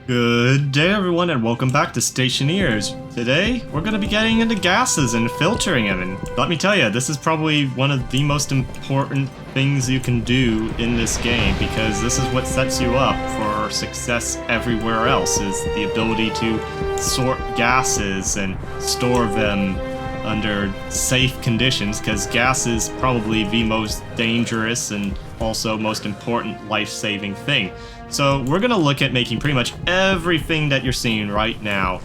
Good day everyone and welcome back to Stationeers. Today, we're going to be getting into gases and filtering them, and let me tell you, this is probably one of the most important things you can do in this game, because this is what sets you up for success everywhere else, is the ability to sort gases and store them under safe conditions, because gas is probably the most dangerous and also most important life-saving thing. So we're gonna look at making pretty much everything that you're seeing right now,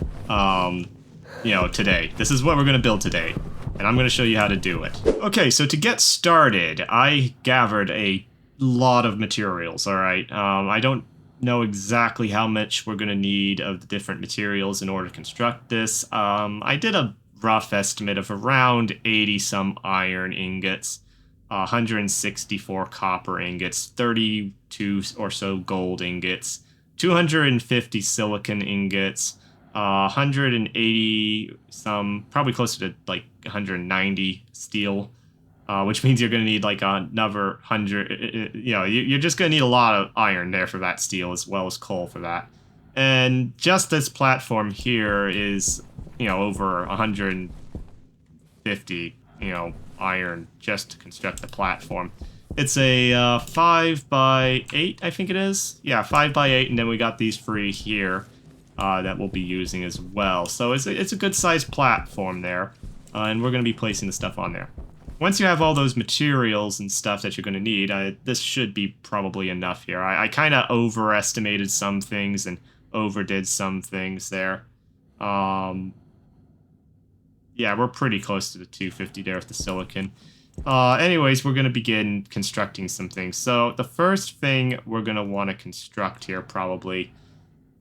today. This is what we're gonna build today, and I'm gonna show you how to do it. Okay, so to get started, I gathered a lot of materials, alright? I don't know exactly how much we're gonna need of the different materials in order to construct this. I did a rough estimate of around 80 some iron ingots, 164 copper ingots, 32 or so gold ingots, 250 silicon ingots, 180 some, probably closer to like 190 steel, which means you're going to need like another 100, you're just going to need a lot of iron there for that steel as well as coal for that. And just this platform here is, over 150, iron just to construct the platform. It's a 5 by 8, I think it is. Yeah, 5 by 8, and then we got these three here that we'll be using as well. So it's a good sized platform there, and we're going to be placing the stuff on there. Once you have all those materials and stuff that you're going to need, this should be probably enough here. I kind of overestimated some things and overdid some things there. Yeah, we're pretty close to the 250 there with the silicon. Anyways, we're going to begin constructing some things. So the first thing we're going to want to construct here probably,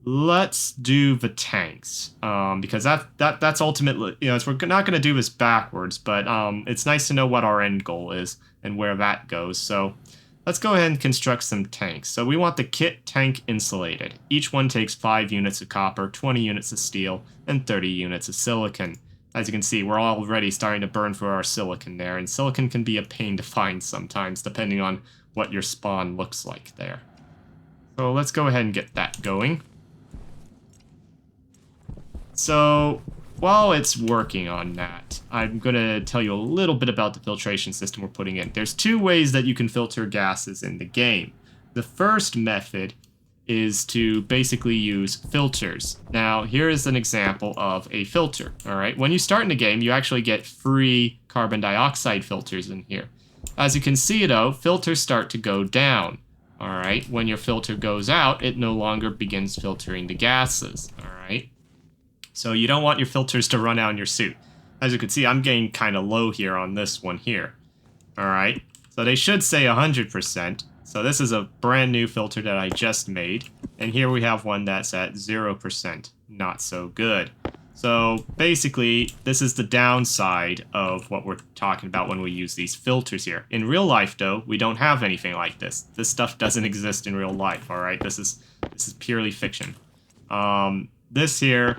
let's do the tanks. Because that's ultimately, we're not going to do this backwards, but it's nice to know what our end goal is and where that goes. So let's go ahead and construct some tanks. So we want the kit tank insulated. Each one takes 5 units of copper, 20 units of steel, and 30 units of silicon. As you can see, we're already starting to burn for our silicon there, and silicon can be a pain to find sometimes, depending on what your spawn looks like there. So let's go ahead and get that going. So while it's working on that, I'm going to tell you a little bit about the filtration system we're putting in. There's 2 ways that you can filter gases in the game. The first method is to basically use filters. Now, here is an example of a filter, all right? When you start in the game, you actually get free carbon dioxide filters in here. As you can see, though, filters start to go down, all right? When your filter goes out, it no longer begins filtering the gases, all right? So you don't want your filters to run out in your suit. As you can see, I'm getting kind of low here on this one here, all right? So they should say 100%. So this is a brand new filter that I just made, and here we have one that's at 0%, not so good. So basically, this is the downside of what we're talking about when we use these filters here. In real life, though, we don't have anything like this. This stuff doesn't exist in real life, all right? This is purely fiction. This here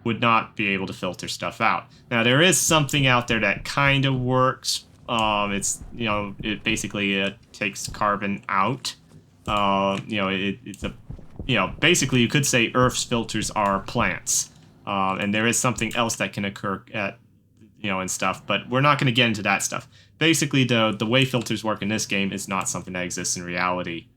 would not be able to filter stuff out. Now, there is something out there that kind of works. It's, it basically takes carbon out. It's a, basically you could say Earth's filters are plants. And there is something else that can occur at, and stuff, but we're not going to get into that stuff. Basically, the way filters work in this game is not something that exists in reality.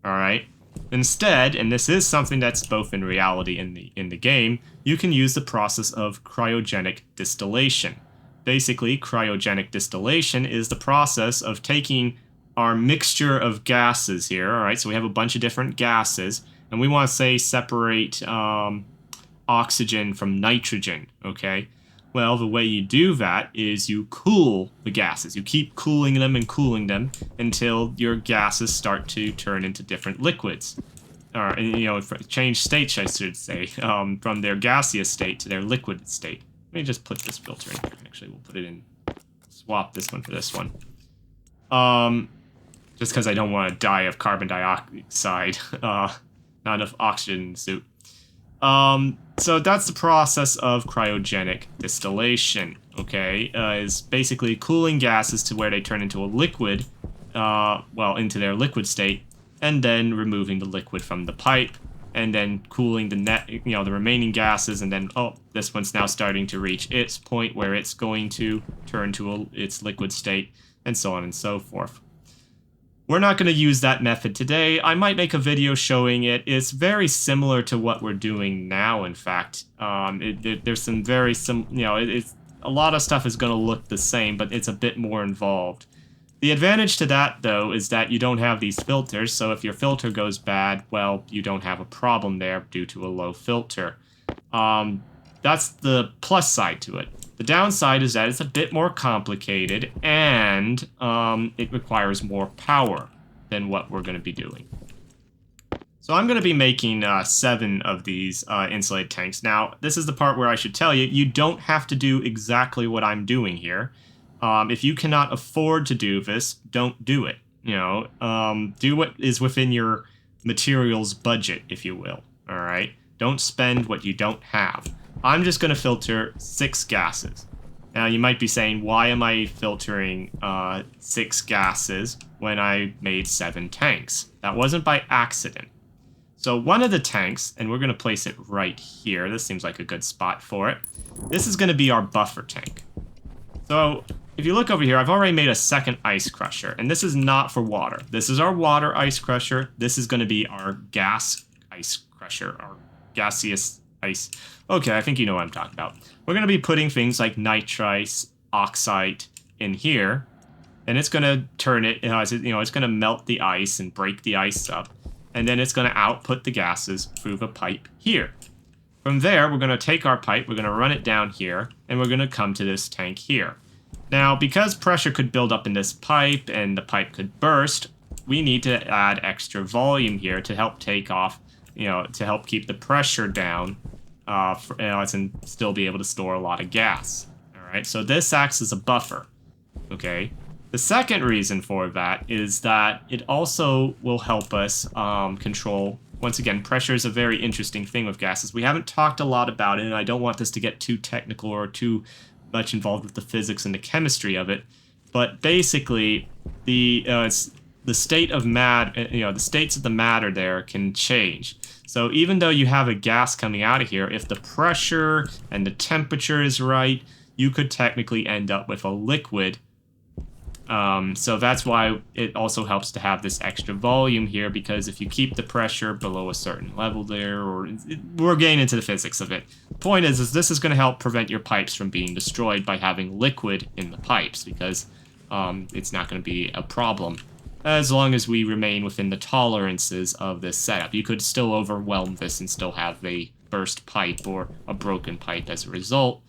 All right? Instead, and this is something that's both in reality and in the game, you can use the process of cryogenic distillation. Basically, cryogenic distillation is the process of taking our mixture of gases here, all right? So we have a bunch of different gases, and we want to, say, separate oxygen from nitrogen, okay? Well, the way you do that is you cool the gases. You keep cooling them until your gases start to turn into different liquids. Or, change states, I should say, from their gaseous state to their liquid state. Let me just put this filter in here. Actually, we'll put it in, swap this one for this one. Just because I don't want to die of carbon dioxide. Not enough oxygen in the suit. So that's the process of cryogenic distillation, okay? Is basically cooling gases to where they turn into a liquid, into their liquid state, and then removing the liquid from the pipe, and then cooling the the remaining gases, and then, oh, this one's now starting to reach its point where it's going to turn to its liquid state, and so on and so forth. We're not going to use that method today. I might make a video showing it. It's very similar to what we're doing now, in fact. There's some very it's a lot of stuff is going to look the same, but it's a bit more involved. The advantage to that, though, is that you don't have these filters, so if your filter goes bad, well, you don't have a problem there due to a low filter. That's the plus side to it. The downside is that it's a bit more complicated, and it requires more power than what we're going to be doing. So I'm going to be making 7 of these insulated tanks. Now, this is the part where I should tell you, you don't have to do exactly what I'm doing here. If you cannot afford to do this, don't do it. Do what is within your materials budget, if you will. All right? Don't spend what you don't have. I'm just going to filter 6 gases. Now, you might be saying, why am I filtering 6 gases when I made 7 tanks? That wasn't by accident. So one of the tanks, and we're going to place it right here. This seems like a good spot for it. This is going to be our buffer tank. So if you look over here, I've already made a second ice crusher, and this is not for water. This is our water ice crusher. This is going to be our gas ice crusher, our gaseous ice. Okay, I think you know what I'm talking about. We're going to be putting things like nitrice, oxide in here, and it's going to turn it, it's going to melt the ice and break the ice up, and then it's going to output the gases through the pipe here. From there, we're going to take our pipe, we're going to run it down here, and we're going to come to this tank here. Now, because pressure could build up in this pipe and the pipe could burst, we need to add extra volume here to help take off, to help keep the pressure down, and still be able to store a lot of gas. All right, so this acts as a buffer. Okay. The second reason for that is that it also will help us control. Once again, pressure is a very interesting thing with gases. We haven't talked a lot about it, and I don't want this to get too technical or too much involved with the physics and the chemistry of it. But basically, the state of matter, the states of the matter there can change. So even though you have a gas coming out of here, if the pressure and the temperature is right, you could technically end up with a liquid. So that's why it also helps to have this extra volume here, because if you keep the pressure below a certain level there, we're getting into the physics of it. The point is this is going to help prevent your pipes from being destroyed by having liquid in the pipes, because it's not going to be a problem as long as we remain within the tolerances of this setup. You could still overwhelm this and still have a burst pipe or a broken pipe as a result,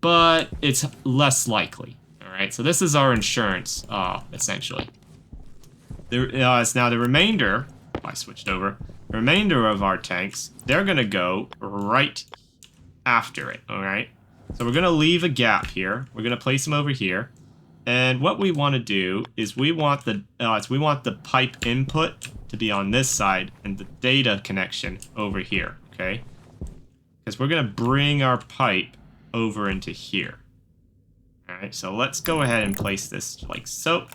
but it's less likely. Alright, so this is our insurance, essentially. Now the remainder, if I switched over, the remainder of our tanks, they're going to go right after it, alright? So we're going to leave a gap here. We're going to place them over here. And what we want to do is we want the pipe input to be on this side and the data connection over here, okay? Because we're going to bring our pipe over into here. Alright, so let's go ahead and place this like so.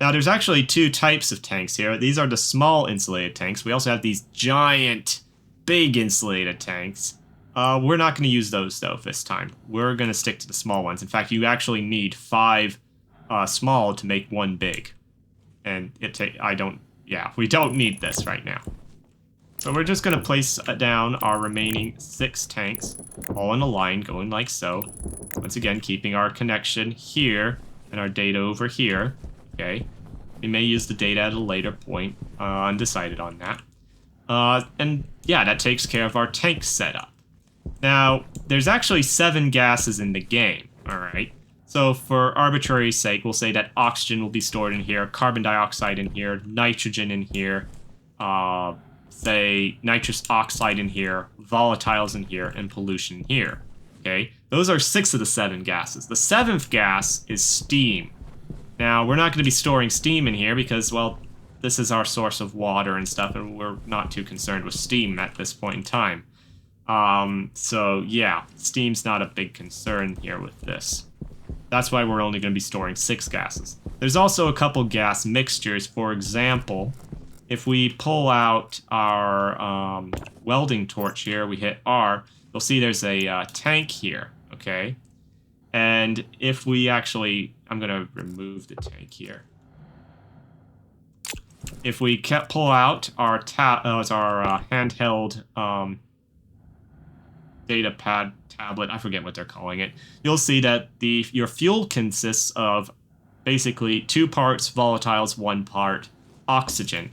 Now there's actually 2 types of tanks here. These are the small insulated tanks. We also have these giant, big insulated tanks. We're not going to use those though this time. We're going to stick to the small ones. In fact, you actually need 5 small to make 1 big. And we don't need this right now. So we're just going to place down our remaining 6 tanks, all in a line, going like so. Once again, keeping our connection here and our data over here. Okay. We may use the data at a later point. Undecided on that. And yeah, that takes care of our tank setup. Now, there's actually 7 gases in the game, alright? So for arbitrary sake, we'll say that oxygen will be stored in here, carbon dioxide in here, nitrogen in here, say nitrous oxide in here, volatiles in here, and pollution in here, okay? Those are 6 of the 7 gases. The 7th gas is steam. Now, we're not going to be storing steam in here because, well, this is our source of water and stuff, and we're not too concerned with steam at this point in time. So yeah, steam's not a big concern here with this. That's why we're only going to be storing 6 gases. There's also a couple gas mixtures. For example, if we pull out our welding torch here, we hit R, you'll see there's a tank here, okay? And if we actually, I'm going to remove the tank here. If we pull out our handheld data pad tablet, I forget what they're calling it, you'll see that your fuel consists of basically 2 parts volatiles, 1 part oxygen.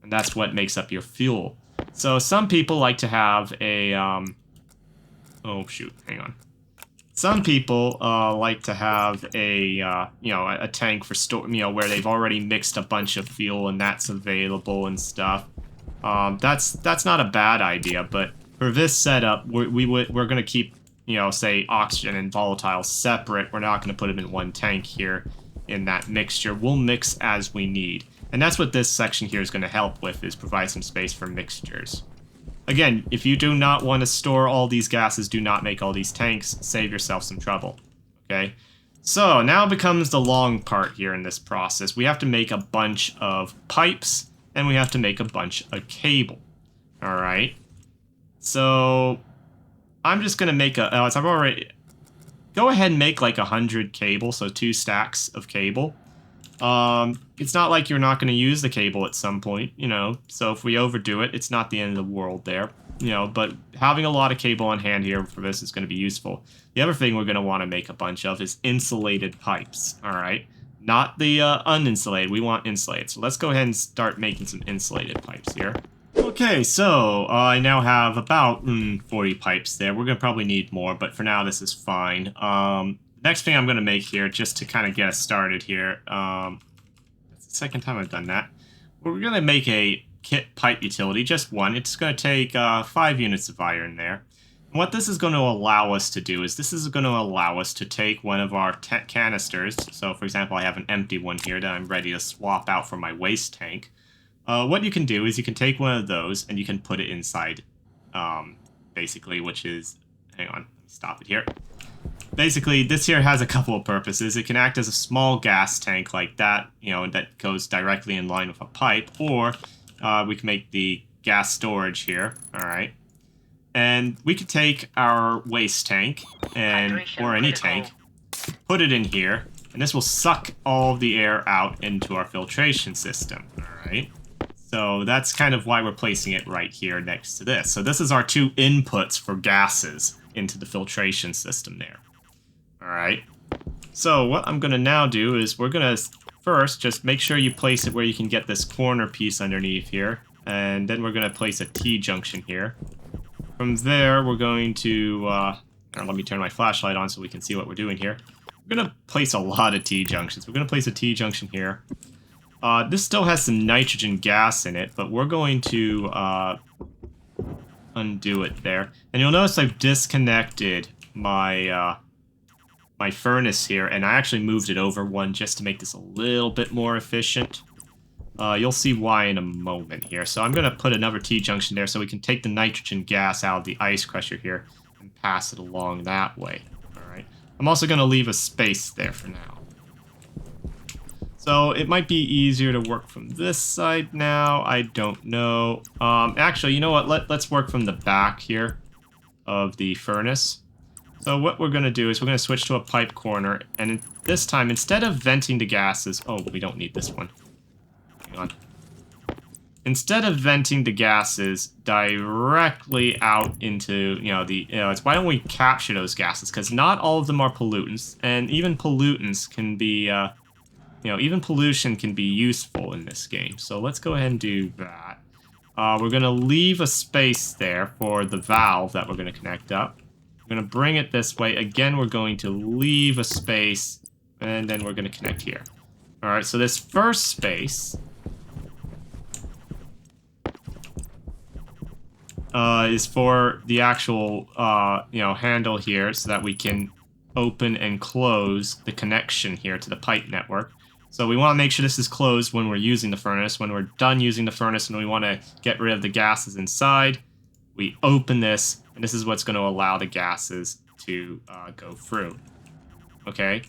And that's what makes up your fuel. So some people like to have a, oh shoot, hang on. Some people like to have a, a tank for store, where they've already mixed a bunch of fuel and that's available and stuff. That's not a bad idea, but for this setup, we're gonna keep, say oxygen and volatile separate. We're not gonna put them in one tank here in that mixture. We'll mix as we need, and that's what this section here is going to help with, is provide some space for mixtures. Again, if you do not want to store all these gases, do not make all these tanks. Save yourself some trouble. Okay? So, now becomes the long part here in this process. We have to make a bunch of pipes, and we have to make a bunch of cable. Alright? So, I'm just going to make I've already... Go ahead and make like 100 cable, so 2 stacks of cable. It's not like you're not going to use the cable at some point, so if we overdo it, it's not the end of the world there, but having a lot of cable on hand here for this is going to be useful. The other thing we're going to want to make a bunch of is insulated pipes, alright? Not the uninsulated, we want insulated. So let's go ahead and start making some insulated pipes here. Okay, so I now have about 40 pipes there. We're going to probably need more, but for now this is fine. Next thing I'm going to make here, just to kind of get us started here, that's the second time I've done that. We're going to make a kit pipe utility, just one. It's going to take 5 units of iron there. And what this is going to allow us to do is this is going to allow us to take one of our canisters. So, for example, I have an empty one here that I'm ready to swap out for my waste tank. What you can do is you can take one of those and you can put it inside, basically, which is, hang on, let me stop it here. Basically, this here has a couple of purposes. It can act as a small gas tank like that, that goes directly in line with a pipe, or we can make the gas storage here, alright. And we could take our waste tank, or any tank, put it in here, and this will suck all the air out into our filtration system, alright. So that's kind of why we're placing it right here next to this. So this is our 2 inputs for gases into the filtration system there. Alright, so what I'm going to now do is we're going to first just make sure you place it where you can get this corner piece underneath here, and then we're going to place a T-junction here. From there, we're going to, let me turn my flashlight on so we can see what we're doing here. We're going to place a lot of T-junctions. We're going to place a T-junction here. This still has some nitrogen gas in it, but we're going to undo it there. And you'll notice I've disconnected my my furnace here, and I actually moved it over one just to make this a little bit more efficient. You'll see why in a moment here. So I'm going to put another T-junction there so we can take the nitrogen gas out of the ice crusher here and pass it along that way. Alright. I'm also going to leave a space there for now. So it might be easier to work from this side now. I don't know. Actually, you know what? Let's work from the back here of the furnace. So what we're going to do is we're going to switch to a pipe corner, and this time, instead of venting the gases... Oh, we don't need this one. Hang on. Instead of venting the gases directly out into, it's why don't we capture those gases? Because not all of them are pollutants, and even pollutants can be, even pollution can be useful in this game. So let's go ahead and do that. We're going to leave a space there for the valve that we're going to connect up. We're going to bring it this way. Again, we're going to leave a space, and then we're going to connect here. Alright, so this first space is for the actual, handle here so that we can open and close the connection here to the pipe network. So we want to make sure this is closed when we're using the furnace. When we're done using the furnace and we want to get rid of the gases inside, we open this, and this is what's going to allow the gases to go through. Okay?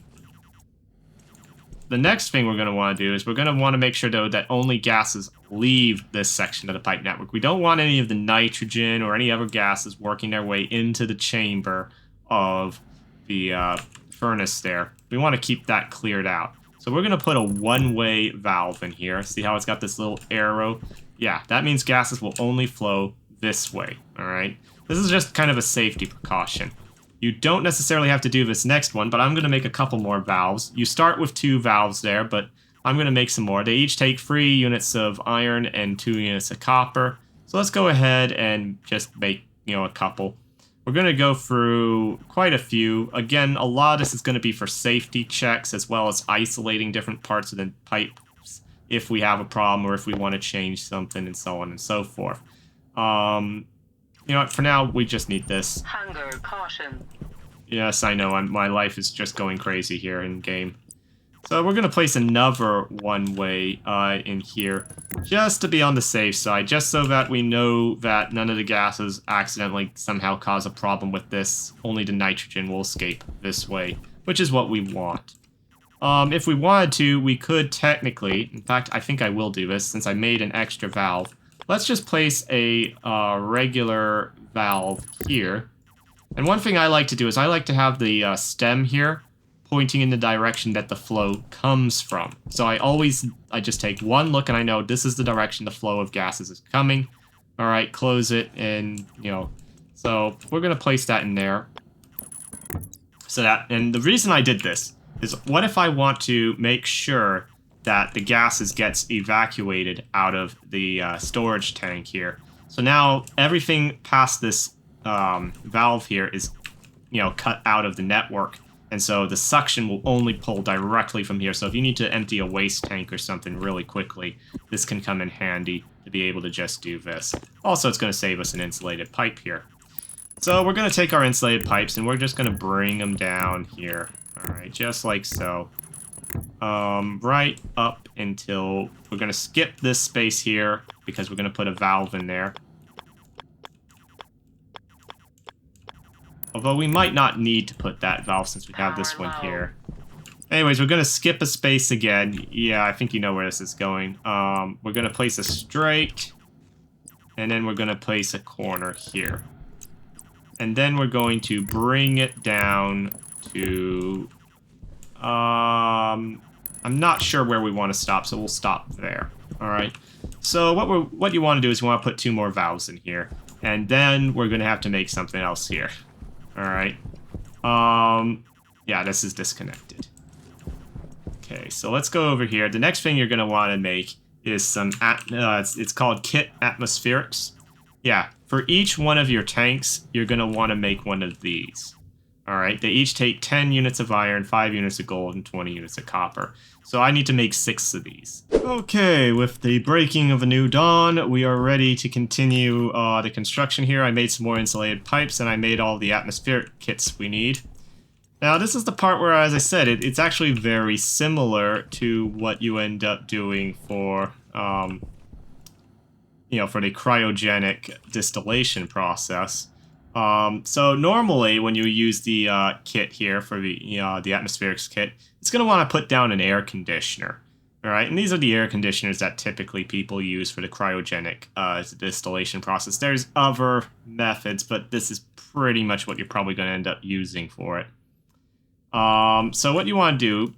The next thing we're going to want to do is we're going to want to make sure, though, that only gases leave this section of the pipe network. We don't want any of the nitrogen or any other gases working their way into the chamber of the furnace there. We want to keep that cleared out. So we're going to put a one-way valve in here. See how it's got this little arrow? Yeah, that means gases will only flow this way, all right? This is just kind of a safety precaution. You don't necessarily have to do this next one, but I'm going to make a couple more valves. You start with 2 valves there, but I'm going to make some more. They each take 3 units of iron and 2 units of copper. So let's go ahead and just make, a couple. We're going to go through quite a few. Again, a lot of this is going to be for safety checks as well as isolating different parts of the pipes if we have a problem or if we want to change something and so on and so forth. You know what, for now, we just need this. Hunger caution. Yes, I know, my life is just going crazy here in game. So we're going to place another one-way in here, just to be on the safe side, just so that we know that none of the gases accidentally somehow cause a problem with this. Only the nitrogen will escape this way, which is what we want. If we wanted to, we could technically, in fact, I think I will do this since I made an extra valve. Let's just place a regular valve here. And one thing I like to do is I like to have the stem here pointing in the direction that the flow comes from. So I just take one look and I know this is the direction the flow of gases is coming. All right, close it and, so we're going to place that in there. And the reason I did this is what if I want to make sure that the gases gets evacuated out of the storage tank here. So now everything past this valve here is, cut out of the network. And so the suction will only pull directly from here. So if you need to empty a waste tank or something really quickly, this can come in handy to be able to just do this. Also, it's going to save us an insulated pipe here. So we're going to take our insulated pipes and we're just going to bring them down here. All right, just like so. Right up until we're going to skip this space here because we're going to put a valve in there. Although we might not need to put that valve since we have this one here. Anyways, we're going to skip a space again. Yeah, I think you know where this is going. We're going to place a straight, and then we're going to place a corner here. And then we're going to bring it down to... I'm not sure where we want to stop, so we'll stop there. All right. So what you want to do is you want to put 2 more valves in here, and then we're going to have to make something else here. All right. Yeah, this is disconnected. Okay, so let's go over here. The next thing you're going to want to make is some, it's called kit atmospherics. Yeah, for each one of your tanks, you're going to want to make one of these. All right, they each take 10 units of iron, 5 units of gold, and 20 units of copper. So I need to make 6 of these. Okay, with the breaking of a new dawn, we are ready to continue the construction here. I made some more insulated pipes, and I made all the atmospheric kits we need. Now, this is the part where, as I said, it's actually very similar to what you end up doing for, for the cryogenic distillation process. So normally when you use the kit here for the atmospherics kit, it's going to want to put down an air conditioner. All right, and these are the air conditioners that typically people use for the cryogenic distillation process. There's other methods, but this is pretty much what you're probably going to end up using for it. So what you want to do,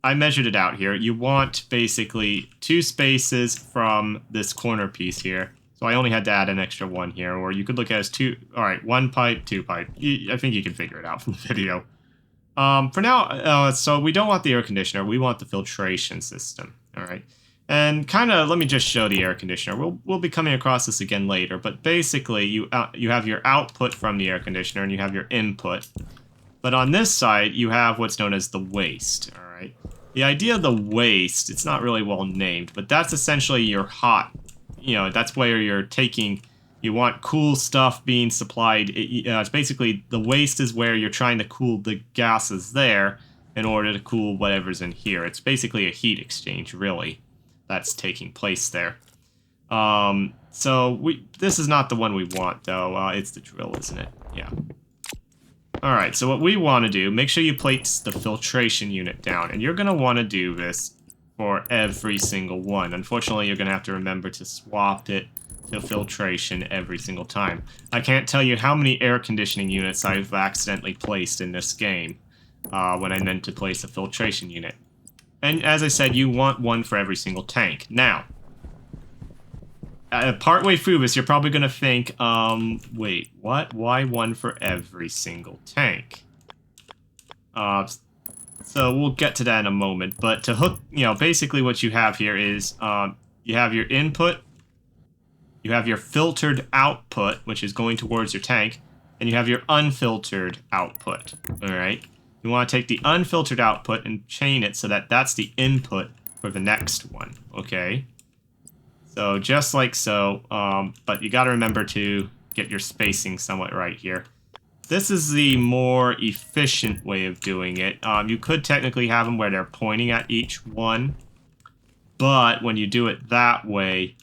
I measured it out here. You want basically 2 spaces from this corner piece here. So I only had to add an extra 1 here, or you could look at it as 2, all right, 1 pipe, 2 pipe. I think you can figure it out from the video. For now, so we don't want the air conditioner, we want the filtration system, all right? And kind of, let me just show the air conditioner. We'll be coming across this again later, but basically you have your output from the air conditioner and you have your input. But on this side, you have what's known as the waste, all right? The idea of the waste, it's not really well named, but that's essentially your hot, that's where you're taking, you want cool stuff being supplied. It's basically, the waste is where you're trying to cool the gases there in order to cool whatever's in here. It's basically a heat exchange, really, that's taking place there. So this is not the one we want, though. It's the drill, isn't it? Yeah. All right, so what we want to do, make sure you place the filtration unit down, and you're going to want to do this for every single one. Unfortunately, you're going to have to remember to swap it to filtration every single time. I can't tell you how many air conditioning units I've accidentally placed in this game when I meant to place a filtration unit. And as I said, you want one for every single tank. Now, partway through this, you're probably going to think, wait, what? Why one for every single tank? So we'll get to that in a moment. But to hook, basically what you have here is you have your input, you have your filtered output, which is going towards your tank, and you have your unfiltered output. All right. You want to take the unfiltered output and chain it so that that's the input for the next one. Okay. So just like so, but you got to remember to get your spacing somewhat right here. This is the more efficient way of doing it. You could technically have them where they're pointing at each one, but when you do it that way,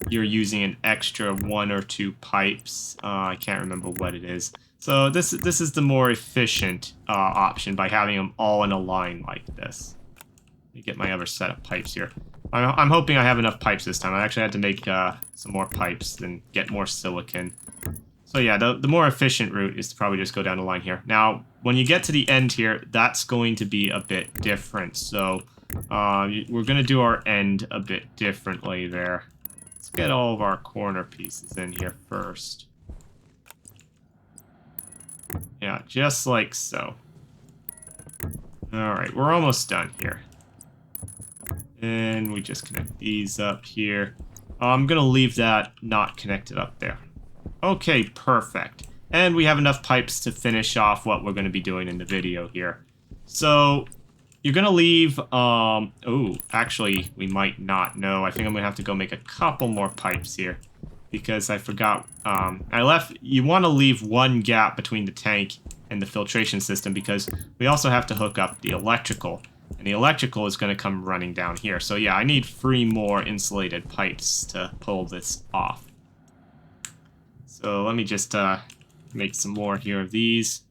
you're using an extra 1 or 2 pipes. I can't remember what it is. So this is the more efficient option by having them all in a line like this. Let me get my other set of pipes here. I'm hoping I have enough pipes this time. I actually had to make some more pipes and get more silicon. So yeah, the more efficient route is to probably just go down the line here. Now, when you get to the end here, that's going to be a bit different. So we're going to do our end a bit differently there. Let's get all of our corner pieces in here first. Yeah, just like so. Alright, we're almost done here. And we just connect these up here. I'm going to leave that not connected up there. Okay, perfect. And we have enough pipes to finish off what we're going to be doing in the video here. So, you're going to leave, oh, actually, we might not know. I think I'm going to have to go make a couple more pipes here. Because I forgot, you want to leave one gap between the tank and the filtration system because we also have to hook up the electrical. And the electrical is going to come running down here. So yeah, I need 3 more insulated pipes to pull this off. So let me just make some more here of these.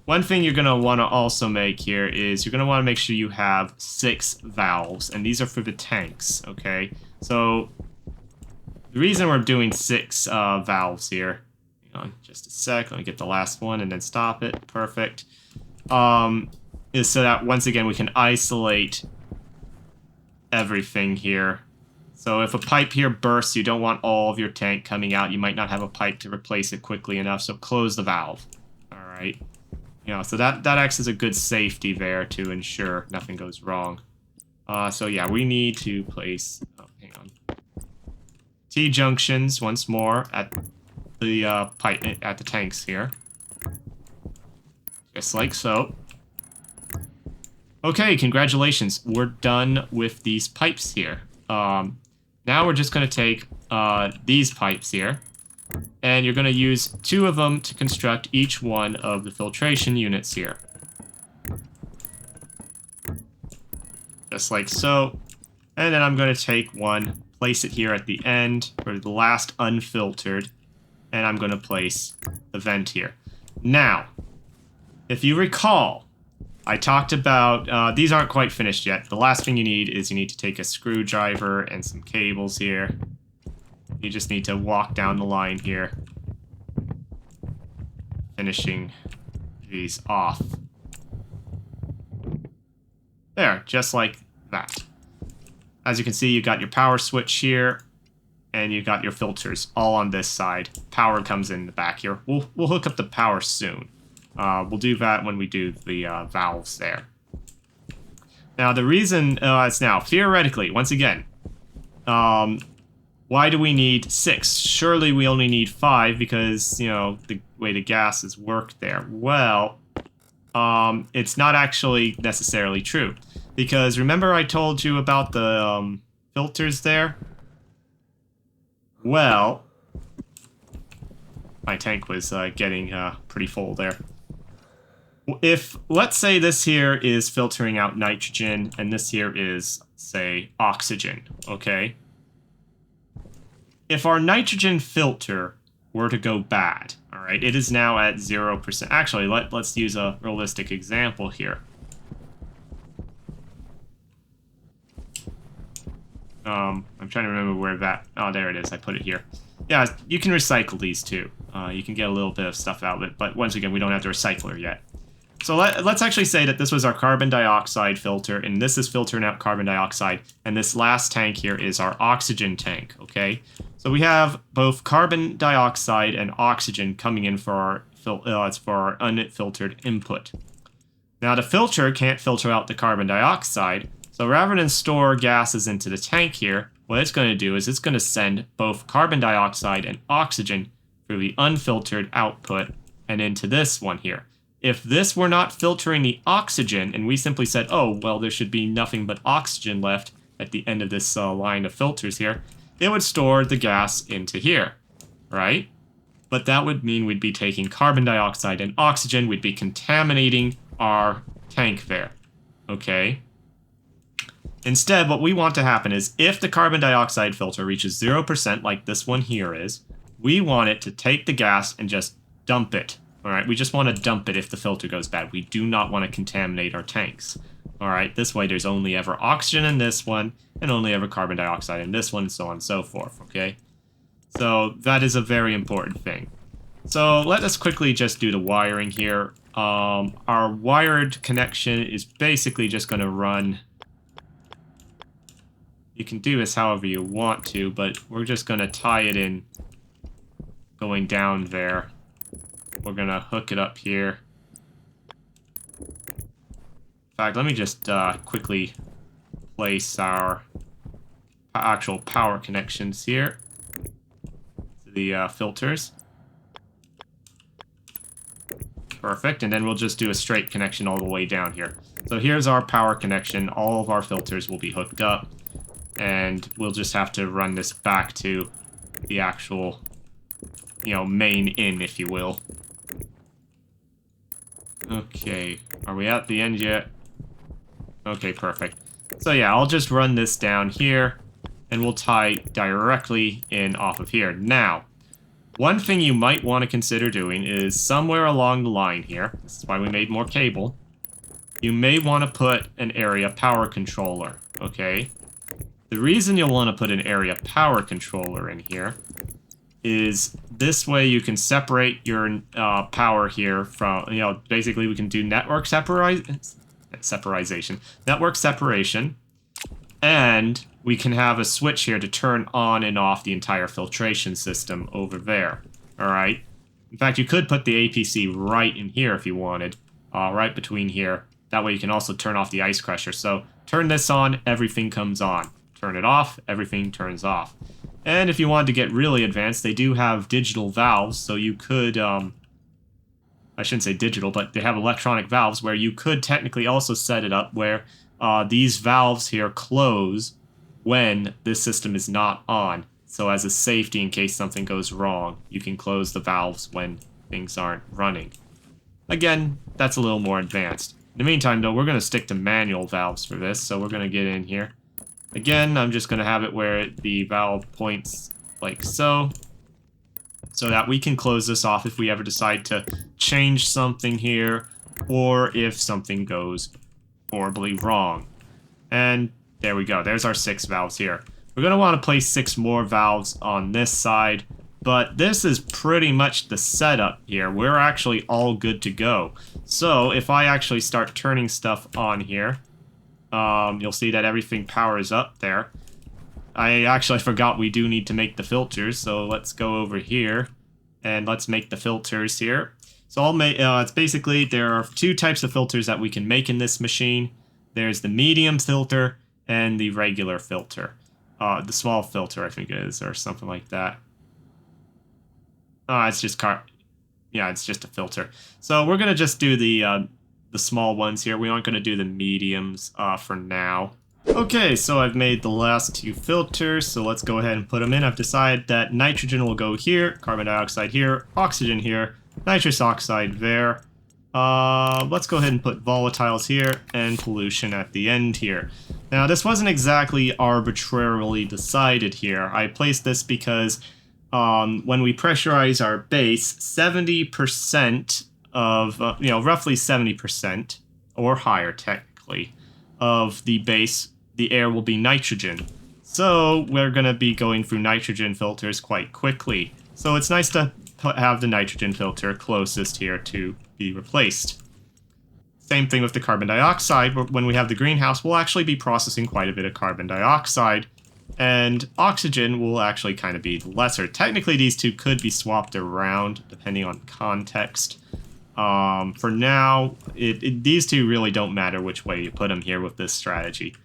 One thing you're going to want to also make here is you're going to want to make sure you have 6 valves. And these are for the tanks, okay? So the reason we're doing 6 valves here, hang on just a sec, let me get the last one and then stop it, perfect, is so that once again we can isolate everything here. So if a pipe here bursts, you don't want all of your tank coming out. You might not have a pipe to replace it quickly enough, so close the valve. Alright. So that acts as a good safety there to ensure nothing goes wrong. So yeah, we need to place, oh, hang on, T-junctions once more at the tanks here. Just like so. Okay, congratulations. We're done with these pipes here. Now we're just going to take these pipes here, and you're going to use 2 of them to construct each one of the filtration units here. Just like so. And then I'm going to take one, place it here at the end for the last unfiltered, and I'm going to place the vent here. Now, if you recall, I talked about, these aren't quite finished yet. The last thing you need is you need to take a screwdriver and some cables here. You just need to walk down the line here, finishing these off. There, just like that. As you can see, you got your power switch here, and you got your filters all on this side. Power comes in the back here. We'll hook up the power soon. We'll do that when we do the valves there. Now, the reason it's now, theoretically, once again, why do we need 6? Surely we only need 5 because, the way the gases work there. Well, it's not actually necessarily true. Because remember I told you about the filters there? Well, my tank was getting pretty full there. If, let's say this here is filtering out nitrogen, and this here is, say, oxygen, okay? If our nitrogen filter were to go bad, all right, it is now at 0%. Actually, let's use a realistic example here. I'm trying to remember where that... Oh, there it is. I put it here. Yeah, you can recycle these too. You can get a little bit of stuff out of it, but once again, we don't have the recycler yet. So let's actually say that this was our carbon dioxide filter, and this is filtering out carbon dioxide, and this last tank here is our oxygen tank, okay? So we have both carbon dioxide and oxygen coming in for our unfiltered input. Now the filter can't filter out the carbon dioxide, so rather than store gases into the tank here, what it's going to do is it's going to send both carbon dioxide and oxygen through the unfiltered output and into this one here. If this were not filtering the oxygen, and we simply said, oh, well, there should be nothing but oxygen left at the end of this line of filters here, it would store the gas into here, right? But that would mean we'd be taking carbon dioxide and oxygen, we'd be contaminating our tank there, okay? Instead, what we want to happen is, if the carbon dioxide filter reaches 0%, like this one here is, we want it to take the gas and just dump it. Alright, we just want to dump it if the filter goes bad. We do not want to contaminate our tanks. Alright, this way there's only ever oxygen in this one, and only ever carbon dioxide in this one, and so on and so forth, okay? So that is a very important thing. So let us quickly just do the wiring here. Our wired connection is basically just going to run... You can do this however you want to, but we're just going to tie it in going down there. We're going to hook it up here. In fact, let me just quickly place our actual power connections here to the filters. Perfect, and then we'll just do a straight connection all the way down here. So here's our power connection. All of our filters will be hooked up, and we'll just have to run this back to the actual, main in, if you will. Okay, are we at the end yet? Okay, perfect. So yeah, I'll just run this down here, and we'll tie directly in off of here. Now, one thing you might want to consider doing is somewhere along the line here, this is why we made more cable, you may want to put an area power controller, okay? The reason you'll want to put an area power controller in here is this way you can separate your power here from, basically we can do network separation, and we can have a switch here to turn on and off the entire filtration system over there, alright? In fact, you could put the APC right in here if you wanted, right between here. That way you can also turn off the ice crusher. So turn this on, everything comes on. Turn it off, everything turns off. And if you wanted to get really advanced, they do have digital valves, so you could, I shouldn't say digital, but they have electronic valves where you could technically also set it up where these valves here close when this system is not on. So as a safety in case something goes wrong, you can close the valves when things aren't running. Again, that's a little more advanced. In the meantime, though, we're going to stick to manual valves for this, so we're going to get in here. Again, I'm just going to have it where the valve points like so that we can close this off if we ever decide to change something here, or if something goes horribly wrong. And there we go. There's our 6 valves here. We're going to want to place 6 more valves on this side, but this is pretty much the setup here. We're actually all good to go. So if I actually start turning stuff on here, you'll see that everything powers up there. I actually forgot we do need to make the filters, so let's go over here and let's make the filters here. So I'll make, it's basically, there are 2 types of filters that we can make in this machine. There's the medium filter and the regular filter. The small filter, I think it is, or something like that. It's just it's just a filter. So we're gonna just do the small ones here. We aren't gonna do the mediums for now. Okay, so I've made the last 2 filters, so let's go ahead and put them in. I've decided that nitrogen will go here, carbon dioxide here, oxygen here, nitrous oxide there. Let's go ahead and put volatiles here and pollution at the end here. Now, this wasn't exactly arbitrarily decided here. I placed this because when we pressurize our base, 70% of, roughly 70% or higher technically, of the base, the air will be nitrogen. So we're going to be going through nitrogen filters quite quickly. So it's nice to have the nitrogen filter closest here to be replaced. Same thing with the carbon dioxide. When we have the greenhouse, we'll actually be processing quite a bit of carbon dioxide, and oxygen will actually kind of be lesser. Technically, these two could be swapped around depending on context. For now, these two really don't matter which way you put them here with this strategy.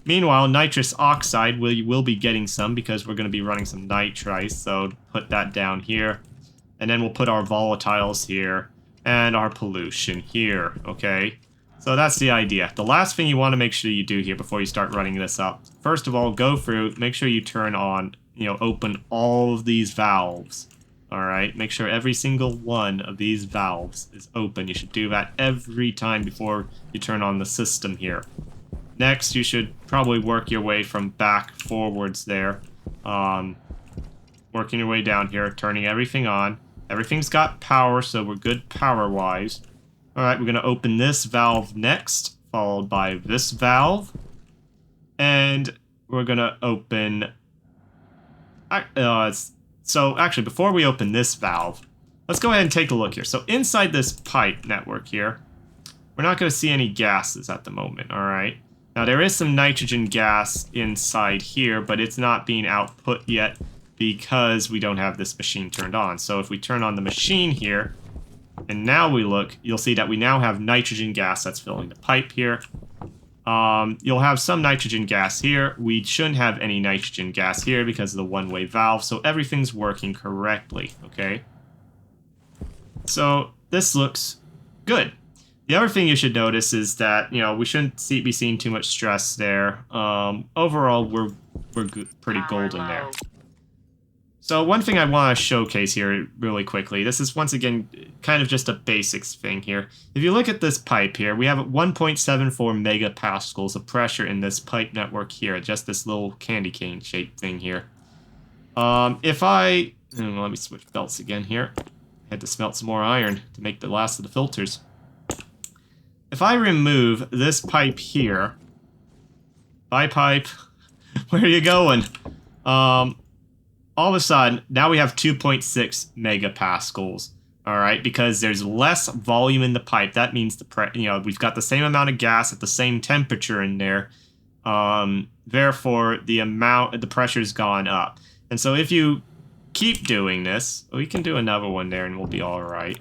Meanwhile, nitrous oxide, we will be getting some because we're going to be running some nitrice, so put that down here. And then we'll put our volatiles here and our pollution here, okay? So that's the idea. The last thing you want to make sure you do here before you start running this up, first of all, go through, make sure you turn on, open all of these valves. Alright, make sure every single one of these valves is open. You should do that every time before you turn on the system here. Next, you should probably work your way from back forwards there. Working your way down here, turning everything on. Everything's got power, so we're good power-wise. Alright, we're going to open this valve next, followed by this valve. And we're going to open... So, actually, before we open this valve, let's go ahead and take a look here. So, inside this pipe network here, we're not going to see any gases at the moment, alright? Now, there is some nitrogen gas inside here, but it's not being output yet because we don't have this machine turned on. So, if we turn on the machine here, and now we look, you'll see that we now have nitrogen gas that's filling the pipe here. You'll have some nitrogen gas here. We shouldn't have any nitrogen gas here because of the one-way valve, so everything's working correctly, okay? So this looks good. The other thing you should notice is that, we shouldn't be seeing too much stress there. Overall, we're good, pretty golden there. So one thing I want to showcase here really quickly, this is once again kind of just a basics thing here. If you look at this pipe here, we have 1.74 megapascals of pressure in this pipe network here, just this little candy cane shaped thing here. Let me switch belts again here. I had to smelt some more iron to make the last of the filters. If I remove this pipe here, bye pipe, where are you going? All of a sudden, now we have 2.6 megapascals, all right, because there's less volume in the pipe. That means we've got the same amount of gas at the same temperature in there. Therefore, the pressure's gone up. And so if you keep doing this, we can do another one there and we'll be all right.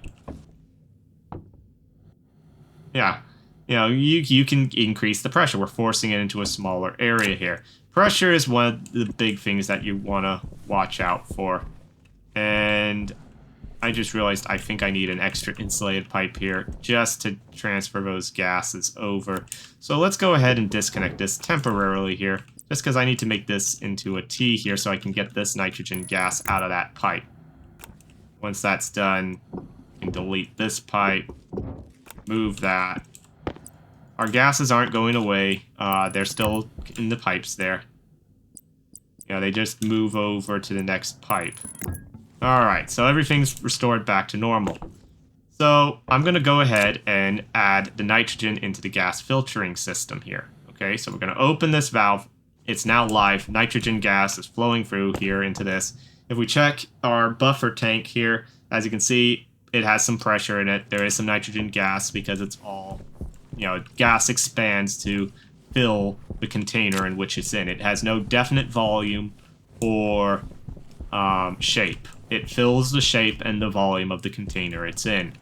Yeah, you can increase the pressure. We're forcing it into a smaller area here. Pressure is one of the big things that you want to watch out for. And I just realized I think I need an extra insulated pipe here just to transfer those gases over. So let's go ahead and disconnect this temporarily here, just because I need to make this into a T here so I can get this nitrogen gas out of that pipe. Once that's done, you can delete this pipe, move that. Our gases aren't going away. They're still in the pipes there. They just move over to the next pipe. Alright, so everything's restored back to normal. So I'm going to go ahead and add the nitrogen into the gas filtering system here. Okay, so we're going to open this valve. It's now live. Nitrogen gas is flowing through here into this. If we check our buffer tank here, as you can see, it has some pressure in it. There is some nitrogen gas because it's all... gas expands to fill the container in which it's in. It has no definite volume or shape. It fills the shape and the volume of the container it's in.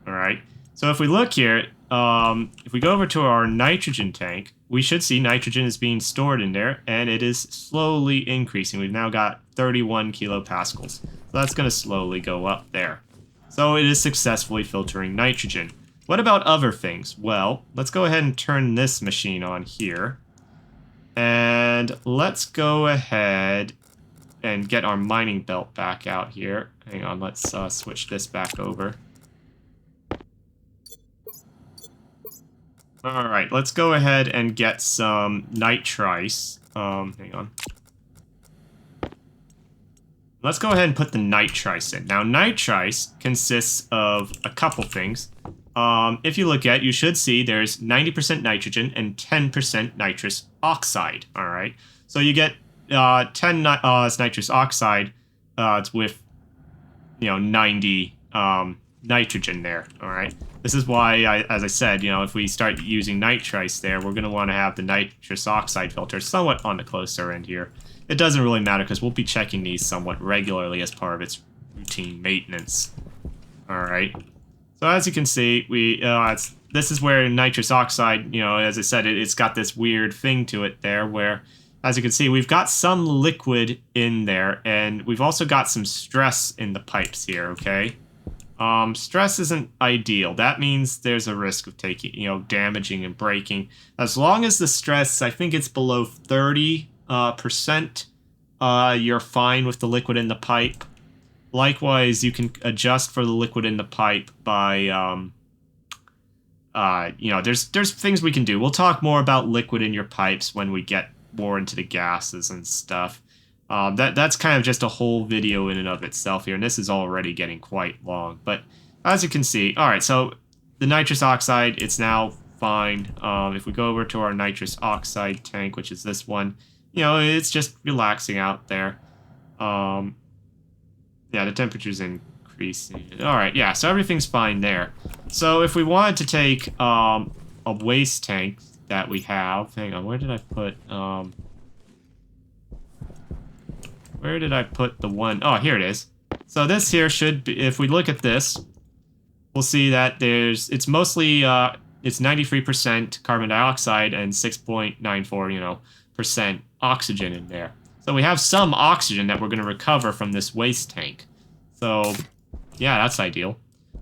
Alright, so if we look here, if we go over to our nitrogen tank, we should see nitrogen is being stored in there, and it is slowly increasing. We've now got 31 kilopascals. So that's going to slowly go up there. So it is successfully filtering nitrogen. What about other things? Well, let's go ahead and turn this machine on here. And let's go ahead and get our mining belt back out here. Hang on, let's switch this back over. Alright, let's go ahead and get some nitrice. Hang on. let's go ahead and put the nitrice in. Now, nitrice consists of a couple things. If you look at, you should see there's 90% nitrogen and 10% nitrous oxide. All right, so you get 10 nitrous oxide with 90 nitrogen there. All right, this is why, as I said, if we start using nitrice there, we're going to want to have the nitrous oxide filter somewhat on the closer end here. It doesn't really matter because we'll be checking these somewhat regularly as part of its routine maintenance. All right. So as you can see, this is where nitrous oxide, as I said, it's got this weird thing to it there where, as you can see, we've got some liquid in there, and we've also got some stress in the pipes here, okay? Stress isn't ideal. That means there's a risk of taking, damaging and breaking. As long as the stress, I think it's below 30%, you're fine with the liquid in the pipe. Likewise, you can adjust for the liquid in the pipe by, there's things we can do. We'll talk more about liquid in your pipes when we get more into the gases and stuff. That's kind of just a whole video in and of itself here, and this is already getting quite long. But as you can see, all right, so the nitrous oxide, it's now fine. If we go over to our nitrous oxide tank, which is this one, it's just relaxing out there. Yeah, the temperature's increasing. All right, yeah, so everything's fine there. So if we wanted to take a waste tank that we have, hang on, where did I put the one? Oh, here it is. So this here should be, if we look at this, we'll see that it's mostly it's 93% carbon dioxide and 6.94 percent oxygen in there. So we have some oxygen that we're going to recover from this waste tank. So, yeah, that's ideal.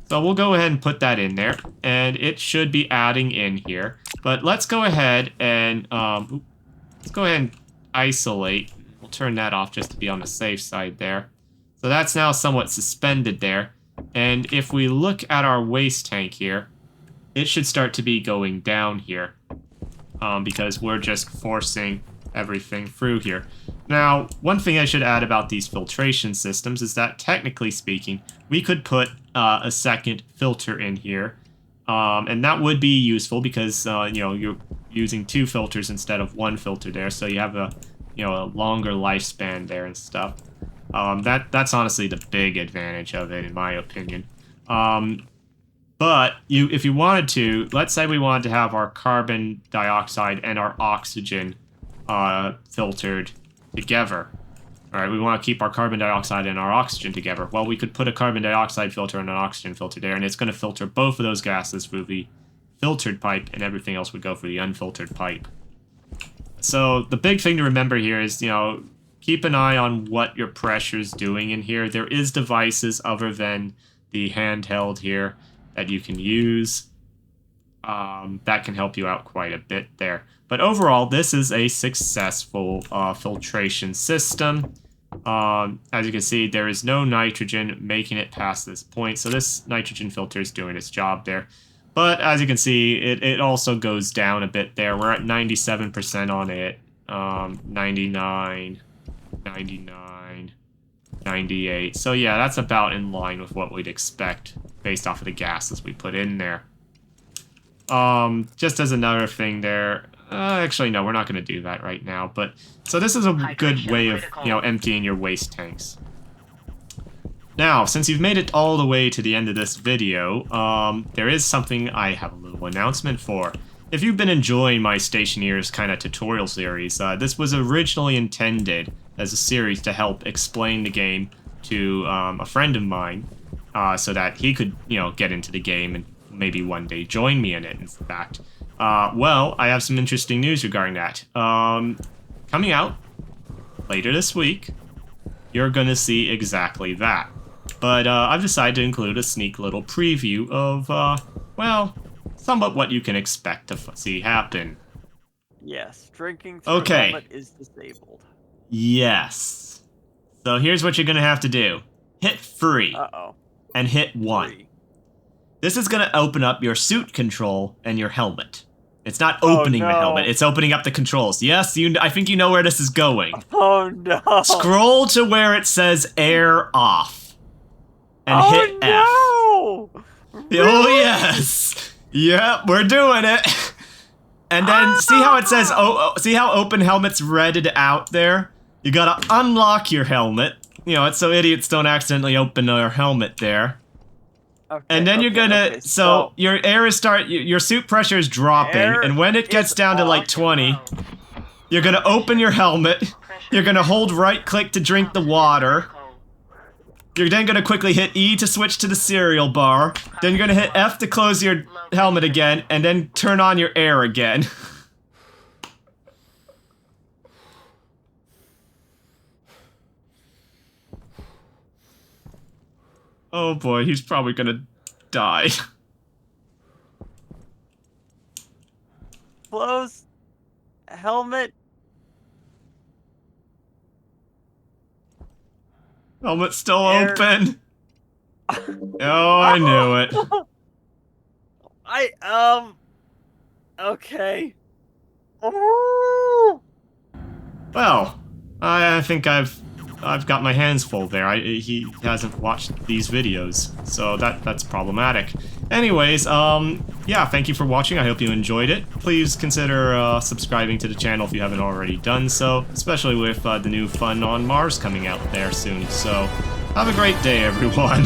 So we'll go ahead and put that in there, and it should be adding in here. But let's go ahead and isolate. We'll turn that off just to be on the safe side there. So that's now somewhat suspended there. And if we look at our waste tank here, it should start to be going down here because we're just forcing everything through here. Now, one thing I should add about these filtration systems is that, technically speaking, we could put a second filter in here, and that would be useful because you're using 2 filters instead of 1 filter there, so you have a longer lifespan there and stuff. That's honestly the big advantage of it, in my opinion. But if you wanted to, let's say we wanted to have our carbon dioxide and our oxygen filtered together. All right, we want to keep our carbon dioxide and our oxygen together. Well, we could put a carbon dioxide filter and an oxygen filter there, and it's going to filter both of those gases through the filtered pipe, and everything else would go through the unfiltered pipe. So the big thing to remember here is, keep an eye on what your pressure is doing in here. There is devices other than the handheld here that you can use. That can help you out quite a bit there. But overall, this is a successful filtration system. As you can see, there is no nitrogen making it past this point, so this nitrogen filter is doing its job there. But as you can see, it also goes down a bit there. We're at 97% on it, 99, 99, 98. So yeah, that's about in line with what we'd expect based off of the gases we put in there. Just as another thing there, actually no, we're not going to do that right now, but so this is a good way of emptying your waste tanks. Now, since you've made it all the way to the end of this video, there is something I have a little announcement for. If you've been enjoying my Stationeers kind of tutorial series, this was originally intended as a series to help explain the game to a friend of mine, so that he could, get into the game and maybe one day join me in it, in fact. Well, I have some interesting news regarding that. Coming out later this week, you're going to see exactly that. But I've decided to include a sneak little preview of, well, somewhat what you can expect to see happen. Yes, drinking through a helmet is disabled. Yes. So here's what you're going to have to do. Hit free. And hit 1. This is going to open up your suit control and your helmet. It's not opening no. the helmet, it's opening up the controls. Yes, I think you know where this is going. Oh no. Scroll to where it says air off. And hit F. No! Really? Oh yes! Yep, we're doing it. And then see how it says, see how open helmet's redded out there? You gotta unlock your helmet. You know, it's so idiots don't accidentally open their helmet there. Okay, And then you're gonna, so your air is your suit pressure is dropping, and when it gets down to like 20, you're gonna open your helmet, you're gonna hold right click to drink the water, you're then gonna quickly hit E to switch to the cereal bar, then you're gonna hit F to close your helmet again, and then turn on your air again. Oh boy, he's probably gonna die. Close. Helmet. Helmet's still open. Oh, I knew it. Okay. Well, I think I've got my hands full there. He hasn't watched these videos, so that's problematic. Anyways, yeah, thank you for watching. I hope you enjoyed it. Please consider subscribing to the channel if you haven't already done so, especially with the new Fun on Mars coming out there soon. So, have a great day, everyone.